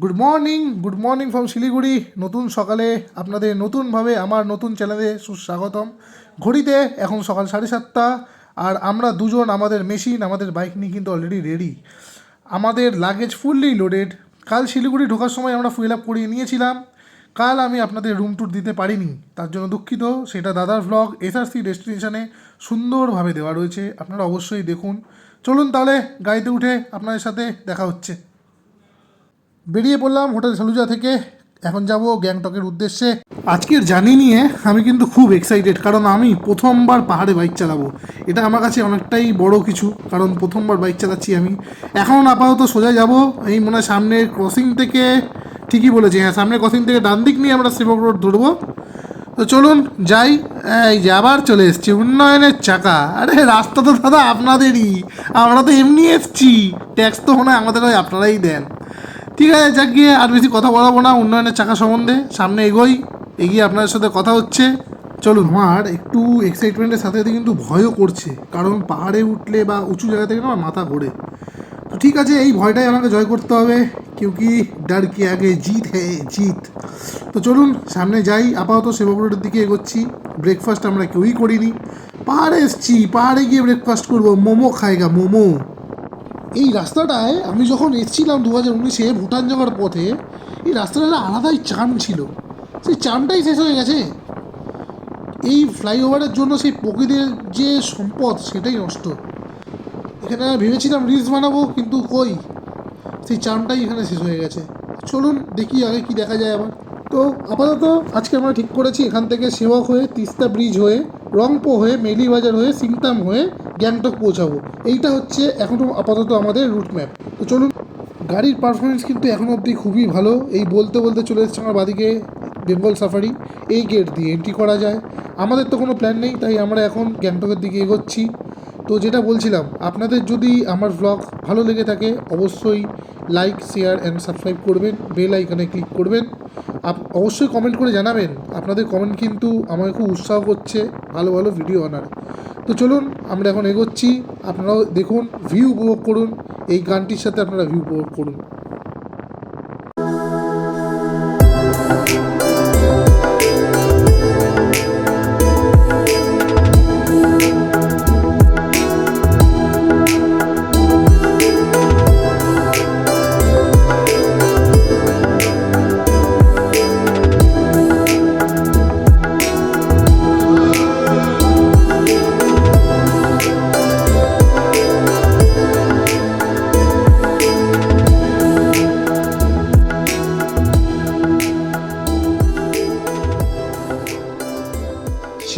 Good morning from Siliguri. নতুন সকালে আপনাদের নতুনভাবে আমার নতুন চ্যানেলে সুস্বাগতম। ঘড়িতে এখন সকাল 7:30, আর আমরা দুজন আমাদের মেশিন আমাদের বাইক নিয়ে কিন্তু অলরেডি রেডি। আমাদের লাগেজ ফুললি লোডেড। কাল শিলিগুড়ি ঢোকার সময় আমরা ফুয়েল আপ করিয়ে নিয়েছিলাম। কাল আমি আপনাদের রুম ট্যুর দিতে পারিনি, তার জন্য দুঃখিত। সেটা দাদার ভ্লগ এসআরসি ডেস্টিনেশনে সুন্দরভাবে দেওয়া রয়েছে, আপনারা অবশ্যই দেখুন। চলুন তাহলে গাড়িতে উঠে আপনাদের সাথে দেখা হচ্ছে। বেরিয়ে পড়লাম হোটেল সালুজা থেকে। এখন যাব গ্যাংটকের উদ্দেশ্যে। আজকের জার্নি নিয়ে আমি কিন্তু খুব এক্সাইটেড, কারণ আমি প্রথমবার পাহাড়ে বাইক চালাবো। এটা আমার কাছে অনেকটাই বড় কিছু, কারণ প্রথমবার বাইক চালাচ্ছি আমি। এখন আপাতত সোজা যাব, এই মনে হয় সামনের ক্রসিং থেকে, ঠিকই বলেছি, হ্যাঁ সামনের ক্রসিং থেকে ডান দিক নিয়ে আমরা সেবক রোড ধরবো। তো চলুন যাই। এই যে আবার চলে এসছি উন্নয়নের চাকা। আরে রাস্তা তো দাদা আপনাদেরই, আমরা তো এমনি এসছি, ট্যাক্স তো মনে হয় আমাদের হয় আপনারাই দেন। ঠিক আছে, যাক গিয়ে আর বেশি কথা বলাবো না উন্নয়নের চাকা সম্বন্ধে। সামনে এগোই, এগিয়ে আপনাদের সাথে কথা হচ্ছে। চলুন। আমার একটু এক্সাইটমেন্টের সাথে সাথে কিন্তু ভয়ও করছে, কারণ পাহাড়ে উঠলে বা উঁচু জায়গা থেকে না আমার মাথা ঘোরে। তো ঠিক আছে, এই ভয়টাই আমাকে জয় করতে হবে, কিউকি ডার কি আগে জিত হ্যাঁ জিত। তো চলুন সামনে যাই। আপাতত সেবক রোডের দিকে এগোচ্ছি। ব্রেকফাস্ট আমরা কেউই করিনি, পাহাড়ে এসছি, পাহাড়ে গিয়ে ব্রেকফাস্ট করবো। মোমো খাইগা মোমো। এই রাস্তাটায় আমি যখন এসেছিলাম 2019-এ ভুটান যাওয়ার পথে, এই রাস্তাটা আলাদাই চার্ম ছিল, সেই চার্মটাই শেষ হয়ে গেছে। এই ফ্লাইওভারের জন্য সেই প্রকৃতির যে সম্পদ সেটাই নষ্ট। এখানে ভেবেছিলাম রিলস বানাবো, কিন্তু কই, সেই চার্মটাই এখানে শেষ হয়ে গেছে। চলুন দেখি আগে কি দেখা যায় আবার। তো আপাতত আজকে আমরা ঠিক করেছি এখান থেকে সেবক হয়ে, তিস্তা ব্রিজ হয়ে, রংপো হয়ে, মেলিবাজার হয়ে, সিংতাম হয়ে গ্যাংটক পৌঁছাবো। এইটা হচ্ছে এখনও আপাতত আমাদের রুট ম্যাপ। তো চলুন। গাড়ির পারফরমেন্স কিন্তু এখনও অবধি খুবই ভালো। এই বলতে বলতে চলে এসেছে আমার বাদিকে বেঙ্গল সাফারি। এই গেট দিয়ে এন্ট্রি করা যায়। আমাদের তো কোনো প্ল্যান নেই, তাই আমরা এখন গ্যাংটকের দিকে এগোচ্ছি। তো যেটা বলছিলাম, আপনাদের যদি আমার ভ্লগ ভালো লেগে থাকে অবশ্যই লাইক, শেয়ার অ্যান্ড সাবস্ক্রাইব করবেন, বেল আইকনে ক্লিক করবেন। অবশ্যই কমেন্ট করে জানাবেন, আপনাদের কমেন্ট কিন্তু আমাকে খুব উৎসাহ করছে ভালো ভালো ভিডিও আনার। তো চলুন আমরা এখন এগোচ্ছি, আপনারাও দেখুন, ভিউ উপভোগ করুন, এই গানটির সাথে আপনারা ভিউ উপভোগ করুন।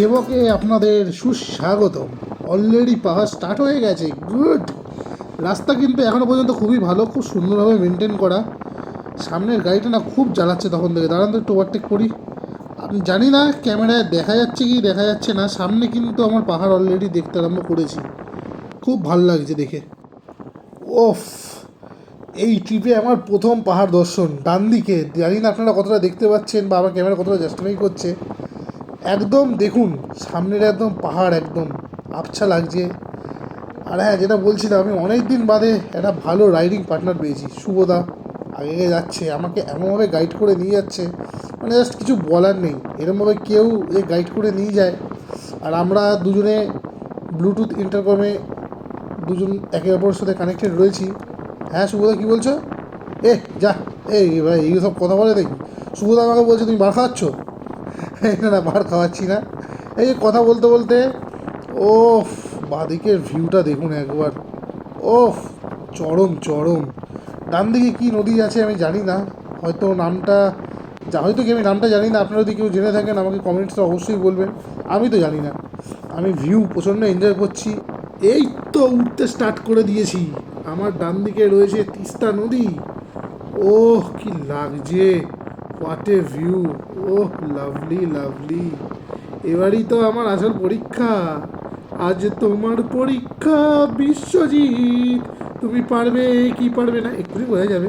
সেবকে আপনাদের সুস্বাগতম। অলরেডি পাহাড় স্টার্ট হয়ে গেছে, গুড। রাস্তা কিন্তু এখনও পর্যন্ত খুবই ভালো, খুব সুন্দরভাবে মেনটেন করা। সামনের গাড়িটা না খুব জ্বালাচ্ছে তখন থেকে। দাঁড়ান তো একটু ওভারটেক করি। আমি জানি না ক্যামেরায় দেখা যাচ্ছে কি দেখা যাচ্ছে না, সামনে কিন্তু আমার পাহাড় অলরেডি দেখতে আরম্ভ করেছি। খুব ভালো লাগছে দেখে। ওফ, এই ট্রিপে আমার প্রথম পাহাড় দর্শন। ডান দিকে, জানি না আপনারা কতটা দেখতে পাচ্ছেন বা আমার ক্যামেরা কতটা জাস্টিফাই করছে। একদম দেখুন সামনের একদম পাহাড়, একদম আবছা লাগছে। আর হ্যাঁ, যেটা বলছিলাম, আমি অনেক দিন বাদে একটা ভালো রাইডিং পার্টনার পেয়েছি। শুভদা আগে যাচ্ছে, আমাকে এমনভাবে গাইড করে নিয়ে যাচ্ছে, মানে জাস্ট কিছু বলার নেই। এরমভাবে কেউ যে গাইড করে নিয়ে যায়। আর আমরা দুজনে ব্লুটুথ ইন্টারকমে দুজন একে অপরের সাথে কানেক্টেড রয়েছি। হ্যাঁ শুভদা, কী বলছো? যা, এই ভাই এই সব কথা বলে দেখি। শুভদা আমাকে বলছে তুমি বার খাওয়াচ্ছ। না না, বার খাওয়াচ্ছি না। এই যে কথা বলতে বলতে, ও বাঁদিকের ভিউটা দেখুন একবার। ওফ, চরম চরম। ডান দিকে কী নদী আছে আমি জানি না, হয়তো নামটা হয়তো কি আমি নামটা জানি না। আপনারা যদি কেউ জেনে থাকেন আমাকে কমেন্টসে অবশ্যই বলবেন, আমি তো জানি না। আমি ভিউ প্রচণ্ড এনজয় করছি। এই তো উঠতে স্টার্ট করে দিয়েছি। আমার ডান দিকে রয়েছে তিস্তা নদী। ওহ কি লাগছে, what a view. Oh lovely lovely. এবারই তো আমার আসল পরীক্ষা। আজ তোমার পরীক্ষা বিশ্বজিৎ, তুমি পারবে কি পারবে না এক্ষুনি বোঝা যাবে।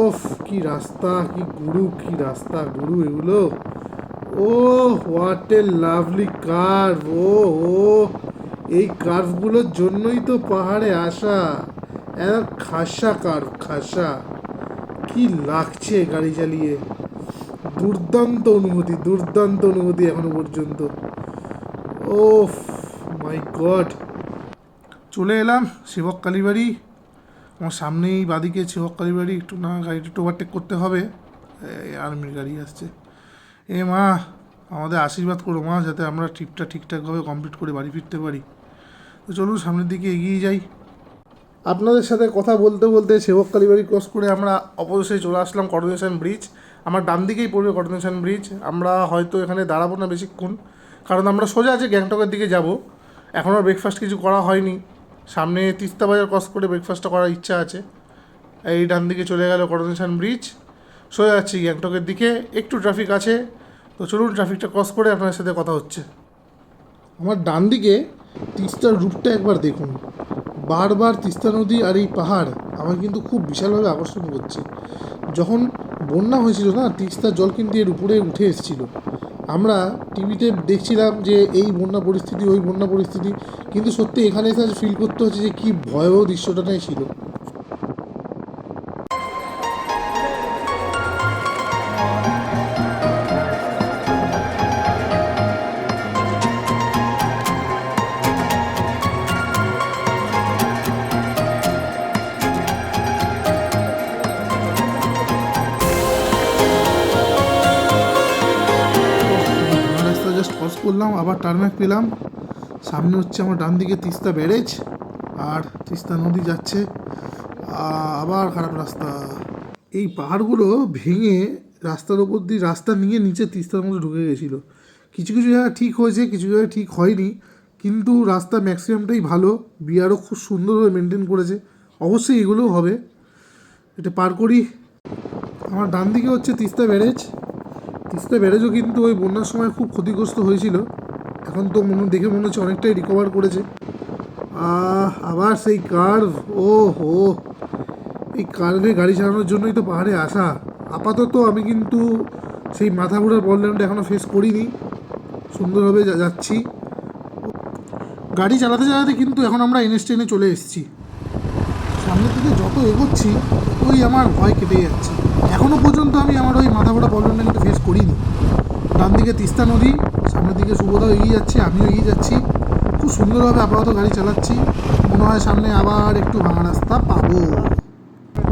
ওফ কি রাস্তা, কি গুরু, কি রাস্তা গুরু এগুলো। ও হোয়াট এ লাভলি কার্ভ। ও ও এই কার্ভগুলোর জন্যই তো পাহাড়ে আসা। খাসা কার্ভ, খাসা। কি লাগছে গাড়ি চালিয়ে, দুর্দান্ত অনুভূতি এখনো পর্যন্ত। ওফ মাই গড। চলে এলাম সেবক কালীবাড়ি। আমার সামনেই বাদিকে সেবক কালীবাড়ি। একটু না গাড়িটা একটু ওভারটেক করতে হবে। আর্মির গাড়ি আসছে। এ মা, আমাদের আশীর্বাদ করো মা, যাতে আমরা ট্রিপটা ঠিকঠাকভাবে কমপ্লিট করে বাড়ি ফিরতে পারি। তো চলুন সামনের দিকে এগিয়ে যাই। আপনাদের সাথে কথা বলতে বলতে সেবক কালীবাড়ি ক্রস করে আমরা অবশেষে চলে আসলাম করোনেশন ব্রিজ। আমার ডান দিকেই পড়বে করোনেশন ব্রিজ। আমরা হয়তো এখানে দাঁড়াবো না বেশিক্ষণ, কারণ আমরা সোজা আছে গ্যাংটকের দিকে যাব। এখনও ব্রেকফাস্ট কিছু করা হয়নি। সামনে তিস্তা বাজার ক্রস করে ব্রেকফাস্টটা করার ইচ্ছা আছে। এই ডান দিকে চলে গেল করোনেশন ব্রিজ, সোজা যাচ্ছি গ্যাংটকের দিকে। একটু ট্রাফিক আছে, তো চলুন ট্রাফিকটা ক্রস করে আপনার সাথে কথা হচ্ছে। আমার ডান দিকে তিস্তার রূপটা একবার দেখুন। বারবার তিস্তা নদী আর এই পাহাড় আমার কিন্তু খুব বিশালভাবে আকর্ষণ করছে। যখন বন্যা হয়েছিল না, তিস্তার জল কিন্তু এর উপরে উঠে এসেছিলো। আমরা টিভিতে দেখছিলাম যে এই বন্যা পরিস্থিতি, ওই বন্যা পরিস্থিতি, কিন্তু সত্যি এখানে এসে ফিল করতে হচ্ছে যে কী ভয়াবহ দৃশ্যটাই ছিল। রাস্তা জাস্ট ক্রস করলাম, আবার টার্নব্যাক পেলাম। সামনে হচ্ছে আমার ডান দিকে তিস্তা ব্যারেজ, আর তিস্তা নদী যাচ্ছে। আবার খারাপ রাস্তা। এই পাহাড়গুলো ভেঙে রাস্তার ওপর দিয়ে রাস্তা নিয়ে নিচে তিস্তার মধ্যে ঢুকে গেছিলো। কিছু কিছু জায়গা ঠিক হয়েছে, কিছু জায়গায় ঠিক হয়নি, কিন্তু রাস্তা ম্যাক্সিমামটাই ভালো। বিআরও খুব সুন্দরভাবে মেনটেন করেছে। অবশ্যই এগুলোও হবে। এটা পার করি। আমার ডান দিকে হচ্ছে তিস্তা ব্যারেজ। তিস্তা ব্যারেজও কিন্তু ওই বন্যার সময় খুব ক্ষতিগ্রস্ত হয়েছিল। এখন তো দেখে মনে হচ্ছে অনেকটাই রিকভার করেছে। আবার সেই কার্ভ, ও হো, এই কার্ভে গাড়ি চালানোর জন্যই তো পাহাড়ে আসা। আপাতত আমি কিন্তু সেই মাথা ঘোরার প্রবলেমটা এখনও ফেস করিনি, সুন্দরভাবে যাচ্ছি। গাড়ি চালাতে চালাতে কিন্তু এখন আমরা NH 10-এ চলে এসেছি। সামনের দিকে যত এগোচ্ছি ততই আমার ভয় কেটে যাচ্ছে। এখনও পর্যন্ত আমি আমার ওই মাথা ঘোরা প্রবলেমটা কিন্তু ফেস করিনি। ডান দিকে তিস্তা নদী, সামনের দিকে সুবোধাও এগিয়ে যাচ্ছে, আমিও এগিয়ে যাচ্ছি। খুব সুন্দরভাবে আপাতত গাড়ি চালাচ্ছি। মনে হয় সামনে আবার একটু ভাঙা রাস্তা পাবো।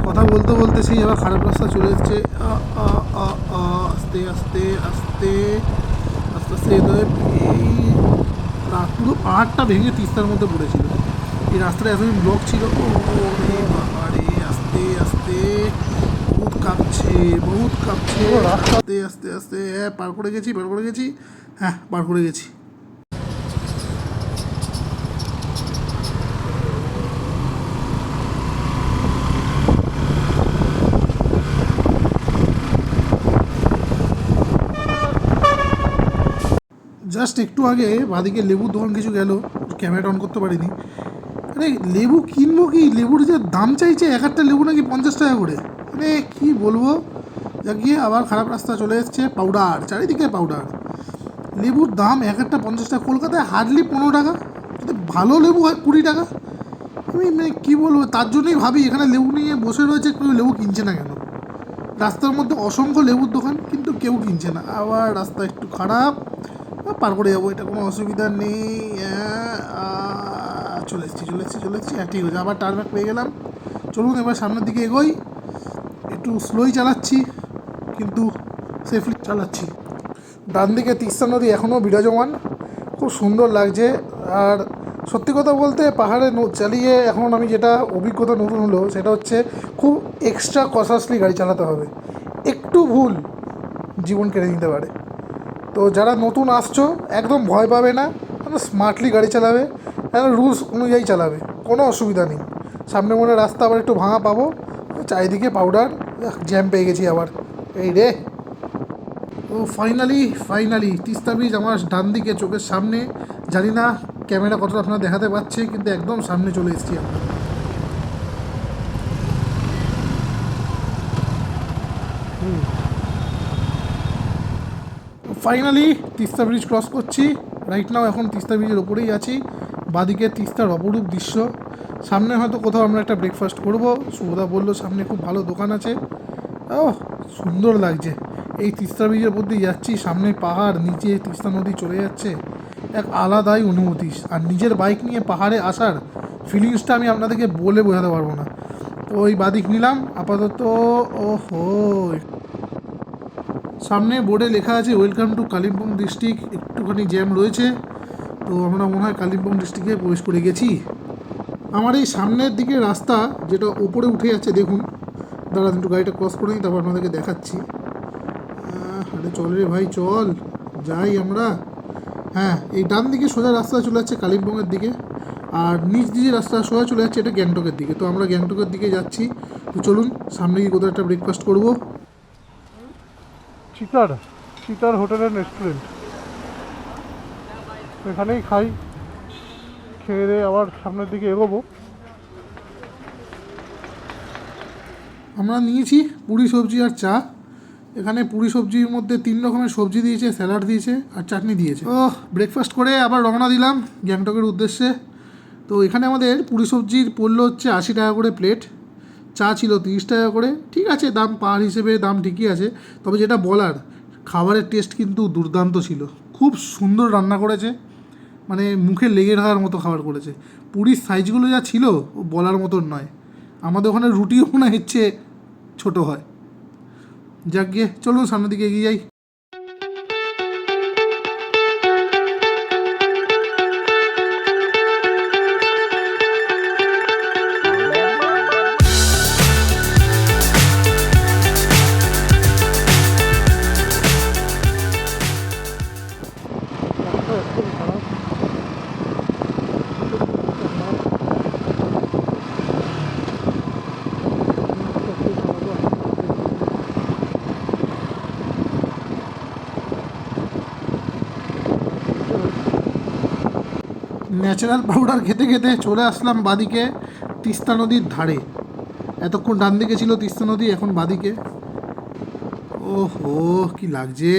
কথা বলতে বলতে সেই আবার খারাপ রাস্তা চলে এসছে। আস্তে আস্তে আস্তে আস্তে আস্তে এই পুরো পাহাড়টা ভেঙে তিস্তার মধ্যে পড়েছিল। এই রাস্তাটা এতদিন ব্লক ছিল। বাবারে, আস্তে আস্তে, বহুত কাঁপছে। আস্তে আস্তে আস্তে, হ্যাঁ পার করে গেছি। হ্যাঁ পার করে গেছি। জাস্ট একটু আগে বাদিকে লেবুর দোকান কিছু গেল, ক্যামেরাটা অন করতে পারিনি। আরে লেবু কিনবো কি, লেবুর যে দাম চাইছে, এক একটা লেবু নাকি 50 টাকা করে। আরে কী বলবো। যা গিয়ে আবার খারাপ রাস্তা চলে এসছে। পাউডার, চারিদিকে পাউডার। লেবুর দাম এক একটা 50 টাকা। কলকাতায় হার্ডলি 15 টাকা, ভালো লেবু হয় 20 টাকা। আমি কী বলবো, তার জন্যই ভাবি এখানে লেবু নিয়ে বসে রয়েছে, কেউ লেবু কিনছে না কেন। রাস্তার মধ্যে অসংখ্য লেবুর দোকান, কিন্তু কেউ কিনছে না। আবার রাস্তা একটু খারাপ, পার করে যাবো, এটা কোনো অসুবিধা নেই। চলে এসেছি। হ্যাঁ ঠিক আছে, আবার টার্নব্যাক পেয়ে গেলাম। চলুন এবার সামনের দিকে এগোই। একটু স্লোই চালাচ্ছি, কিন্তু সেফলি চালাচ্ছি। ডান দিকে তিস্তা নদী এখনও বিরাজমান, খুব সুন্দর লাগছে। আর সত্যি কথা বলতে পাহাড়ে চালিয়ে এখন আমি যেটা অভিজ্ঞতা নতুন হলো, সেটা হচ্ছে খুব এক্সট্রা কশাসলি গাড়ি চালাতে হবে। একটু ভুল জীবন কেড়ে নিতে পারে। তো যারা নতুন আসছো একদম ভয় পাবে না, স্মার্টলি গাড়ি চালাবে, রুলস অনুযায়ী চালাবে, কোনো অসুবিধা নেই। সামনে মনে রাস্তা আবার একটু ভাঙা পাবো, চারিদিকে পাউডার, জ্যাম পেয়ে গেছি আবার। এই রে, ও ফাইনালি তিস্তা ব্রিজ আমার ডান দিকে চোখের সামনে। জানি না ক্যামেরা কতটা আপনারা দেখাতে পাচ্ছে, কিন্তু একদম সামনে চলে এসেছি আমরা। ফাইনালি তিস্তা ব্রিজ ক্রস করছি। রাইট নাও এখন তিস্তা ব্রিজের ওপরেই আছি। বাদিকে তিস্তার অপরূপ দৃশ্য। সামনে হয়তো কোথাও আমরা একটা ব্রেকফাস্ট করব। সুবোধা বললো সামনে খুব ভালো দোকান আছে, ও সুন্দর লাগছে। এই তিস্তা ব্রিজের মধ্যে যাচ্ছি, সামনে পাহাড়, নিচে তিস্তা নদী চলে যাচ্ছে, এক আলাদাই অনুভূতি। আর নিজের বাইক নিয়ে পাহাড়ে আসার ফিলিংসটা আমি আপনাদেরকে বলে বোঝাতে পারবো না। তো ওই বাদিক নিলাম আপাতত। ওহো, সামনে বোর্ডে লেখা আছে ওয়েলকাম টু কালিম্পং ডিস্ট্রিক্ট, একটুখানি জ্যাম রয়েছে। তো আমরা মনে হয় কালিম্পং ডিস্ট্রিক্টে প্রবেশ করে গেছি। আমার এই সামনের দিকে রাস্তা যেটা ওপরে উঠে যাচ্ছে দেখুন, দাঁড়ান একটু গাড়িটা ক্রস করে নিই, তারপর আপনাদেরকে দেখাচ্ছি। আরে চল রে ভাই চল, যাই আমরা। হ্যাঁ, এই ডান দিকে সোজা রাস্তা চলে যাচ্ছে কালিম্পংয়ের দিকে, আর নিচ দিকে রাস্তা সোজা চলে যাচ্ছে এটা গ্যাংটকের দিকে। তো আমরা গ্যাংটকের দিকে যাচ্ছি। তো চলুন সামনে গিয়ে কোথাও একটা ব্রেকফাস্ট করবো। চিতার চিতার হোটেল অ্যান্ড রেস্টুরেন্ট, এখানেই খাই, খেয়ে দিয়ে আবার সামনের দিকে এগোবো। আমরা নিয়েছি পুরি সবজি আর চা। এখানে পুরি সবজির মধ্যে 3 রকমের সবজি দিয়েছে, স্যালাড দিয়েছে আর চাটনি দিয়েছে। ও ব্রেকফাস্ট করে আবার রওনা দিলাম গ্যাংটকের উদ্দেশ্যে। তো এখানে আমাদের পুরি সবজির পড়লো হচ্ছে 80 টাকা করে প্লেট, চা ছিল 30 টাকা করে। ঠিক আছে, দাম পার হিসেবে দাম ঠিকই আছে, তবে যেটা বলার, খাবারের টেস্ট কিন্তু দুর্দান্ত ছিল। খুব সুন্দর রান্না করেছে, মানে মুখে লেগে থাকার মতো খাবার করেছে। পুরীর সাইজগুলো যা ছিল ও বলার মতন নয়। আমাদের ওখানে রুটিও না ইচ্ছে ছোটো হয়। যাক গিয়ে চলুন সামনের দিকে এগিয়ে যাই। ন্যাচারাল পাউডার খেতে খেতে চলে আসলাম বাদিকে তিস্তা নদীর ধারে। এতক্ষণ ডান দিকে ছিল তিস্তা নদী, এখন বাদিকে। ওহো কি লাগছে।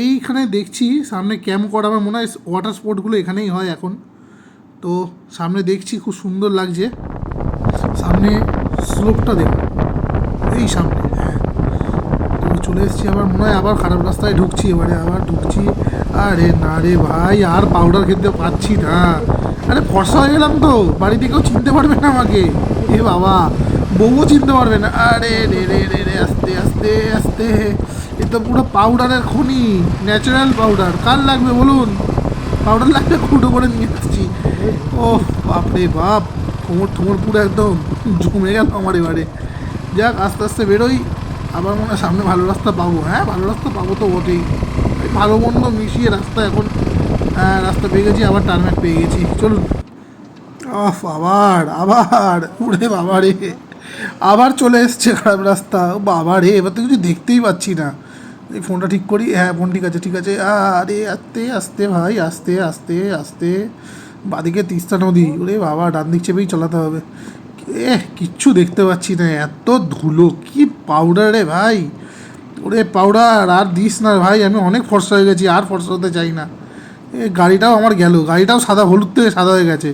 এইখানে দেখছি সামনে ক্যাম্প করা, আমার মনে হয় ওয়াটার স্পোর্টগুলো এখানেই হয় এখন। তো সামনে দেখছি খুব সুন্দর লাগছে। সামনে স্লোপটা দেখুন, এই সামনে। হ্যাঁ, তো চলে এসেছি আবার, মনে হয় আবার খারাপ রাস্তায় ঢুকছি, এবারে আবার ঢুকছি। আরে না রে ভাই, আর পাউডার খেতে পাচ্ছি না। আরে ফর্সা হয়ে গেলাম তো, বাড়িতে কেউ চিনতে পারবে না আমাকে। এ বাবা, বউও চিনতে পারবে না। আরে রে রে রে রে, আস্তে আস্তে আস্তে। এ তো পুরো পাউডারের খনি, ন্যাচারাল পাউডার। কার লাগবে বলুন, পাউডার লাগবে, কুটো করে নিয়ে আসছি। ও বাপরে বাপ, কোমর ঠোমর পুরো একদম জমে গেল আমার এবারে। যাক আস্তে আস্তে বেরোই, আবার মনে হয় সামনে ভালো রাস্তা পাবো। হ্যাঁ ভালো রাস্তা পাবো তো বটেই, ভালো মন্দ মিশিয়ে রাস্তা এখন। রাস্তা পেয়ে গেছি, আবার টার্মেট পেয়ে গেছি। চলুন। আহ আবার আবার উড়ে বাবা রে, আবার চলে এসছে খারাপ রাস্তা। ও বাবা রে, এবার তো কিছু দেখতেই পাচ্ছি না। এই ফোনটা ঠিক করি। হ্যাঁ ফোন ঠিক আছে ঠিক আছে। আরে আস্তে আস্তে ভাই, আস্তে আস্তে আস্তে। বাদিকে তিস্তা নদী, ওরে বাবা ডান দিক চেপেই চালাতে হবে। কিচ্ছু দেখতে পাচ্ছি না, এত ধুলো। কি পাউডার রে ভাই, ওরে পাউডার আর দিস না ভাই, আমি অনেক ফর্সা হয়ে গেছি, আর ফর্সা হতে চাই না। গাড়িটাও আমার গেল, গাড়িটাও সাদা, হলুদ থেকে সাদা হয়ে গেছে।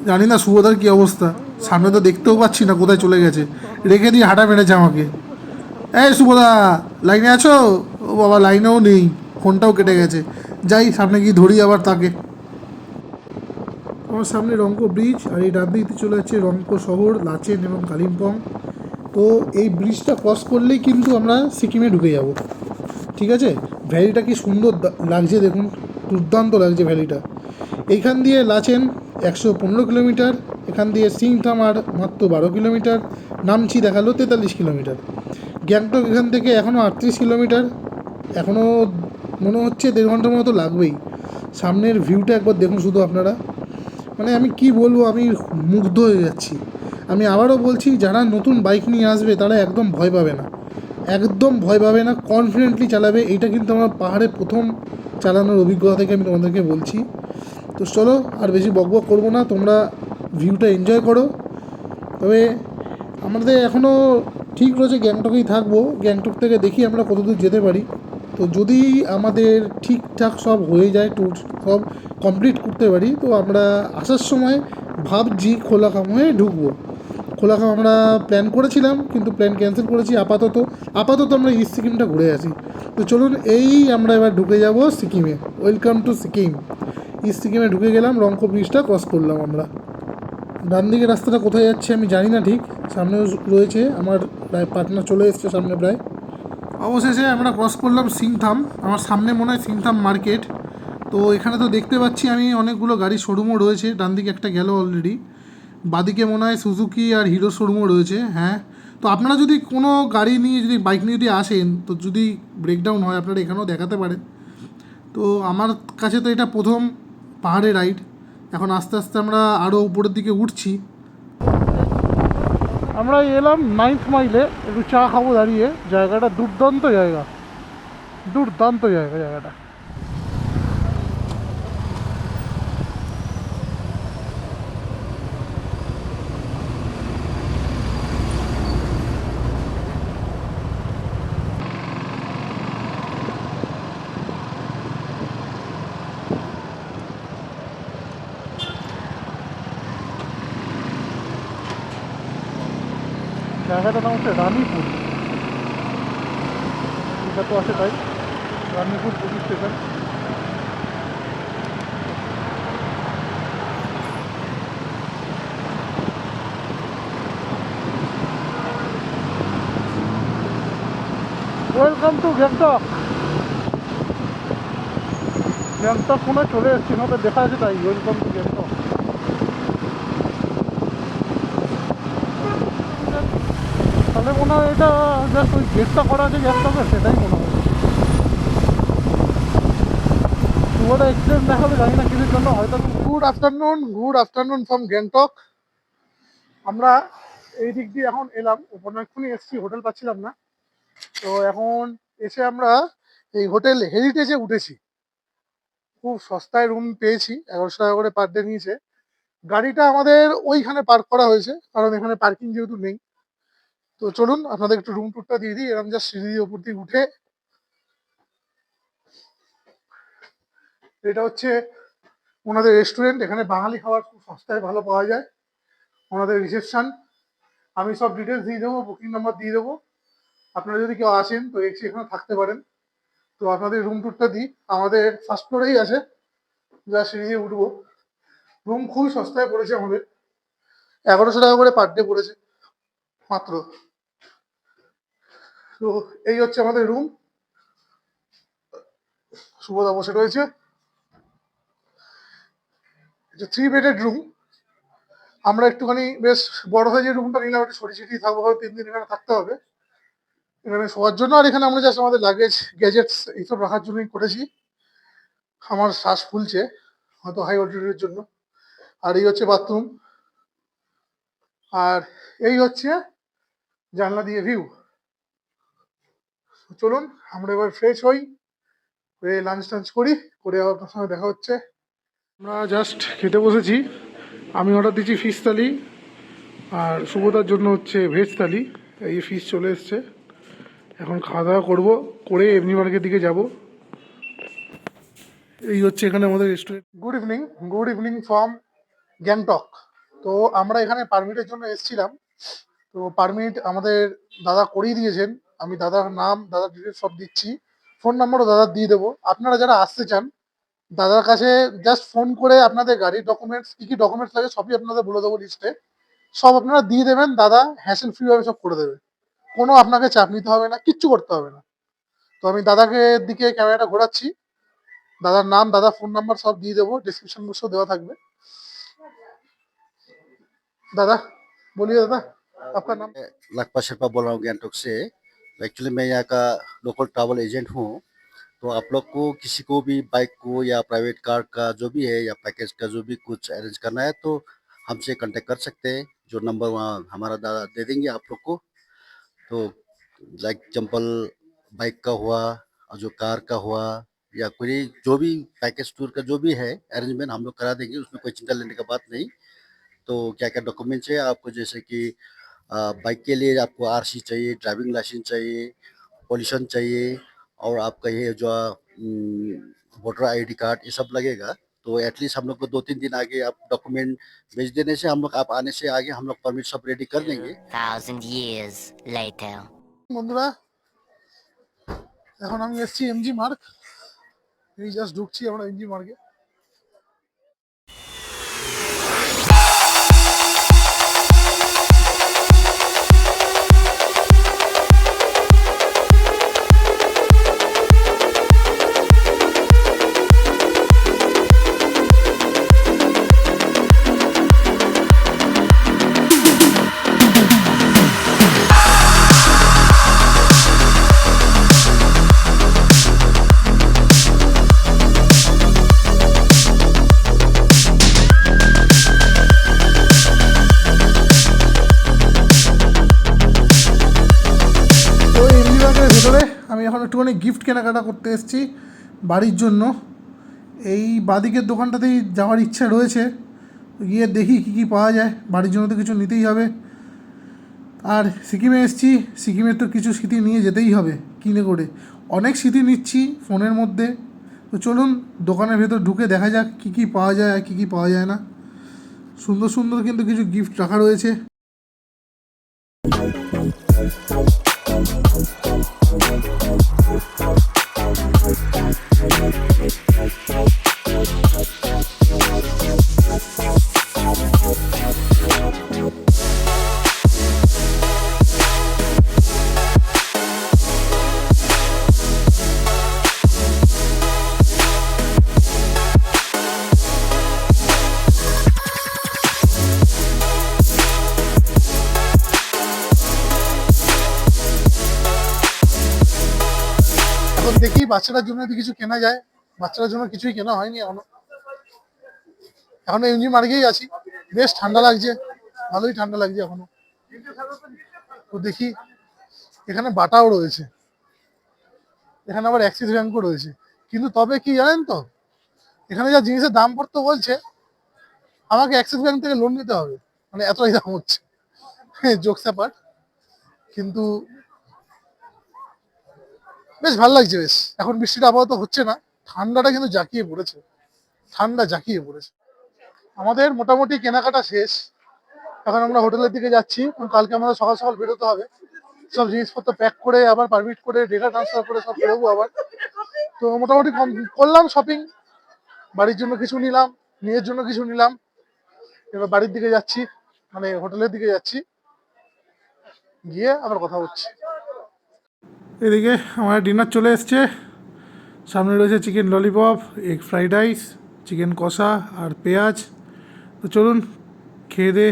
জানি না শুভদার কী অবস্থা, সামনে তো দেখতেও পাচ্ছি না কোথায় চলে গেছে, রেখে দিয়ে হাঁটা মেরেছে আমাকে। এই শুভদা, লাইনে আছো? ও বাবা লাইনেও নেই, ফোনটাও কেটে গেছে। যাই সামনে গিয়ে ধরি আবার তাকে। আমার সামনে রংপো ব্রিজ, আর এই ডান দিকে চলে যাচ্ছে রংপো শহর, লাচেন এবং কালিম্পং। তো এই ব্রিজটা ক্রস করলেই কিন্তু আমরা সিকিমে ঢুকে যাব। ঠিক আছে, ভ্যালিটা কি সুন্দর লাগছে দেখুন, দুর্দান্ত লাগছে ভ্যালিটা। এইখান দিয়ে লাচেন 115 কিলোমিটার, এখান দিয়ে সিংথামার মাত্র 12 কিলোমিটার, নামচি দেখালো 43 কিলোমিটার। গ্যাংটক এখান থেকে এখনও 38 কিলোমিটার, এখনও মনে হচ্ছে 1.5 ঘন্টার মতো লাগবেই। সামনের ভিউটা একবার দেখুন শুধু আপনারা, মানে আমি কি বলবো, আমি মুগ্ধ হয়ে যাচ্ছি। আমি আবারও বলছি, যারা নতুন বাইক নিয়ে আসবে তারা একদম ভয় পাবে না, একদম ভয় পাবে না, কনফিডেন্টলি চালাবে। এইটা কিন্তু আমার পাহাড়ে প্রথম চালানোর অভিজ্ঞতা থেকে আমি তোমাদেরকে বলছি। তো চলো আর বেশি বকবক করবো না, তোমরা ভিউটা এনজয় করো। তবে আমাদের এখনও ঠিক রয়েছে গ্যাংটকেই থাকবো, গ্যাংটক থেকে দেখি আমরা কতদূর যেতে পারি। তো যদি আমাদের ঠিকঠাক সব হয়ে যায়, ট্যুর সব কমপ্লিট করতে পারি, তো আমরা আসার সময় ভাবছি খোলাখাম হয়ে ঢুকবো। কোলাঘাট আমরা প্ল্যান করেছিলাম, কিন্তু প্ল্যান ক্যান্সেল করেছি আপাতত। আপাতত আমরা ইস্ট সিকিমটা ঘুরে আসি। তো চলুন, এই আমরা এবার ঢুকে যাব সিকিমে। Welcome to Sikkim. ইস্ট সিকিমে ঢুকে গেলাম, রংকো ব্রিজটা ক্রস করলাম আমরা। ডান দিকে রাস্তাটা কোথায় যাচ্ছে আমি জানি না ঠিক। সামনেও রয়েছে আমার প্রায় পার্টনার, চলে এসছে সামনে প্রায়। অবশেষে আমরা ক্রস করলাম সিংথাম। আমার সামনে মনে হয় সিংথাম মার্কেট। তো এখানে তো দেখতে পাচ্ছি আমি অনেকগুলো গাড়ির শোরুমও রয়েছে। ডান দিকে একটা গেল অলরেডি, বাদিকে মনে হয় সুজুকি আর হিরো শোরুমও রয়েছে। হ্যাঁ, তো আপনারা যদি কোনো গাড়ি নিয়ে, যদি বাইক নিয়ে যদি আসেন, তো যদি ব্রেকডাউন হয় আপনারা এখানেও দেখাতে পারেন। তো আমার কাছে তো এটা প্রথম পাহাড়ে রাইড। এখন আস্তে আস্তে আমরা আরও উপরের দিকে উঠছি। আমরা এলাম 9th মাইলে, একটু চা খাবো দাঁড়িয়ে। জায়গাটা দুর্দান্ত জায়গা, দুর্দান্ত জায়গা জায়গাটা। জায়গাটার নাম হচ্ছে রানীপুর, এটা তো আছে তাই। Ranipur police station. Welcome to Gangtok. Gangtok মনে হয় চলে এসেছি, না তো দেখা আছে তাই, ওয়েলকাম টু গ্যাংটক। তাহলে মনে হয় এটা জাস্ট ওই গেটটা করা আছে গ্যাংটকের, সেটাই মনে হয়। পুরোটা এক্সপিরিয়েন্স দেখাবে জানি না কিছুর জন্য হয়তো। Good afternoon, good afternoon from Gangtok. আমরা এই দিক দিয়ে এখন এলাম, অনেকক্ষণই এসেছি, হোটেল পাচ্ছিলাম না। তো এখন এসে আমরা এই হোটেল হেরিটেজে উঠেছি। খুব সস্তায় রুম পেয়েছি, 1100 টাকা করে পার ডে নিয়েছে। গাড়িটা আমাদের ওইখানে পার্ক করা হয়েছে, কারণ এখানে পার্কিং যেহেতু নেই। তো চলুন আপনাদের একটু রুম টুরটা দিয়ে দিই। এরকম জাস্ট সিঁড়ি দিয়ে উপর দিয়ে উঠে, এটা হচ্ছে ওনাদের রেস্টুরেন্ট। এখানে বাঙালি খাবার খুব সস্তায় ভালো পাওয়া যায়। ওনাদের রিসেপশন, আমি সব ডিটেলস দিয়ে দেবো, বুকিং নাম্বার দিয়ে দেবো। আপনারা যদি কেউ আসেন তো এসে এখানে থাকতে পারেন। তো আপনাদের রুম টুরটা দিই। আমাদের ফার্স্ট ফ্লোরেই আছে, যা সিঁড়ি দিয়ে উঠবো। রুম খুবই সস্তায় পড়েছে আমাদের, 1100 টাকা করে পার ডে পড়েছে মাত্র। তো এই হচ্ছে আমাদের রুম। সুবোধা বসে রয়েছে। এটা 3 বেডেড রুম। আমরা একটুখানি বেশ বড় সাইজের রুমটা নিলাম, একটু সরি ছিটি থাকবো, হয়তো 3 দিন এখানে থাকতে হবে এখানে শোয়ার জন্য। আর এখানে আমরা জাস্ট আমাদের লাগেজ গ্যাজেটস এইসব রাখার জন্যই করেছি। আমার শ্বাস ফুলছে, হয়তো হাই অল্টিটিউডের জন্য। আর এই হচ্ছে বাথরুম, আর এই হচ্ছে জানলা দিয়ে ভিউ। চলুন আমরা এবার ফ্রেশ হই, হয়ে লাঞ্চ টাঞ্চ করি, করে আবার আপনার সঙ্গে দেখা হচ্ছে। আমরা জাস্ট খেতে বসেছি। আমি অর্ডার দিচ্ছি ফিশ থালি, আর সুবোধার জন্য হচ্ছে ভেজ থালি। এই ফিশ চলে এসছে, এখন খাওয়া দাওয়া করবো, করে এমনি মার্কেটের দিকে যাব। এই হচ্ছে এখানে আমাদের restaurant. Good evening, good evening from Gangtok. তো আমরা এখানে পারমিটের জন্য এসেছিলাম। তো পারমিট আমাদের দাদা করিয়ে দিয়েছেন। আমি দাদার নাম, দাদার ডিটেলস সব দিচ্ছি, ফোন নাম্বারও দাদার দিয়ে দেবো। আপনারা যারা আসতে চান দাদার কাছে জাস্ট ফোন করে আপনাদের গাড়ির ডকুমেন্টস, কী কী ডকুমেন্টস লাগে সবই আপনাদের বলে দেবো লিস্টে। সব আপনারা দিয়ে দেবেন, দাদা হ্যাসেল ফ্রি ভাবে সব করে দেবে। কোনো আপনাকে চাপ নিতে হবে না, কিচ্ছু করতে হবে না। তো আমি দাদাকে দিকে ক্যামেরাটা ঘোরাচ্ছি। দাদার নাম, দাদার ফোন নাম্বার সব দিয়ে দেবো, ডিসক্রিপশন বক্সও দেওয়া থাকবে। दादा बोलिए दादा, आपका नाम। लखपत शेरपा बोल रहा हूँ गैंगटॉक से। एक्चुअली मैं यहाँ का लोकल ट्रैवल एजेंट हूँ। तो आप लोग को किसी को भी बाइक को या प्राइवेट कार का जो भी है या पैकेज का जो भी कुछ अरेंज करना है तो हमसे कांटेक्ट कर सकते हैं। जो नंबर वहाँ हमारा दादा दे देंगे आप लोग को। तो लाइक एग्जाम्पल बाइक का हुआ और जो कार का हुआ या कोई जो भी पैकेज टूर का जो भी है अरेंजमेंट हम लोग करा देंगे, उसमें कोई चिंता लेने का बात नहीं। तो क्या क्या डॉक्यूमेंट्स है आपको, जैसे कि बाइक के लिए आपको आरसी चाहिए, ड्राइविंग लाइसेंस चाहिए, पॉल्यूशन चाहिए, और आपका ये जो वोटर आईडी कार्ड ये सब लगेगा। तो एटलीस्ट हम लोग को 2-3 दिन आगे आप डॉक्यूमेंट भेज देने से हम लोग आप आने से आगे हम लोग परमिट सब रेडी कर देंगे। 2,000 years later. বন্ধুরা, এখন আমি এসেছি এমজি মার্গ। এই জাস্ট ঢুকছি আমরা এমজি মার্গে। আমি এখন একটুখানি গিফট কেনাকাটা করতে এসেছি বাড়ির জন্য। এই বাদিকের দোকানটাতেই যাওয়ার ইচ্ছা রয়েছে, গিয়ে দেখি কী কী পাওয়া যায়। বাড়ির জন্য তো কিছু নিতেই হবে। আর সিকিমে এসেছি, সিকিমের তো কিছু স্মৃতি নিয়ে যেতেই হবে কিনে করে। অনেক স্মৃতি নিচ্ছি ফোনের মধ্যে। তো চলুন দোকানের ভেতর ঢুকে দেখা যাক কী কী পাওয়া যায় আর কী কী পাওয়া যায় না। সুন্দর সুন্দর কিন্তু কিছু গিফট রাখা রয়েছে। এখন দেখি বাচ্চাটার জন্য যদি কিছু কেনা যায়। বাচ্চাটার জন্য কিছুই কেনা হয়নি এখনো এমজি মার্গেই আছি। বেশ ঠান্ডা লাগছে, ভালোই ঠান্ডা লাগছে এখনো। তো দেখি, এখানে বাটাও রয়েছে, এখানে আবার অ্যাক্সিস ব্যাংকও রয়েছে। কিন্তু তবে কি জানেন তো, এখানে যা জিনিসের দাম পড়তে বলছে, আমাকে অ্যাক্সিস ব্যাংক থেকে লোন নিতে হবে, মানে এতই দাম হচ্ছে। জোকস অ্যাপার্ট, কিন্তু বেশ ভালো লাগছে। বেশ এখন বৃষ্টিটা আপাতত হচ্ছে না, ঠান্ডাটা কিন্তু জাঁকিয়ে পড়েছে, ঠান্ডা জাঁকিয়ে পড়েছে। আমাদের মোটামুটি কেনাকাটা শেষ। এখন আমরা হোটেলের দিকে যাচ্ছি, কারণ কালকে আমাদের সকাল সকাল বেরোতে হবে। সব জিনিসপত্র প্যাক করে আবার পারমিট করে ডেটা ট্রান্সফার করে সব বেরোবো আবার। তো মোটামুটি করলাম শপিং, বাড়ির জন্য কিছু নিলাম, নিজের জন্য কিছু নিলাম। এবার বাড়ির দিকে যাচ্ছি, মানে হোটেলের দিকে যাচ্ছি, গিয়ে আবার কথা হচ্ছে। এদিকে আমার ডিনার চলে এসছে। সামনে রয়েছে chicken lollipop, egg fried rice, chicken কষা আর পেঁয়াজ। তো চলুন খেয়ে দে।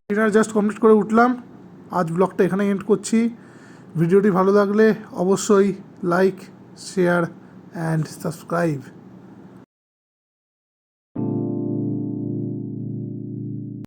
ডিনার জাস্ট কমপ্লিট করে উঠলাম। আজ ব্লগটা এখানে এন্ড করছি। ভিডিওটি ভালো লাগলে অবশ্যই লাইক, শেয়ার অ্যান্ড সাবস্ক্রাইব।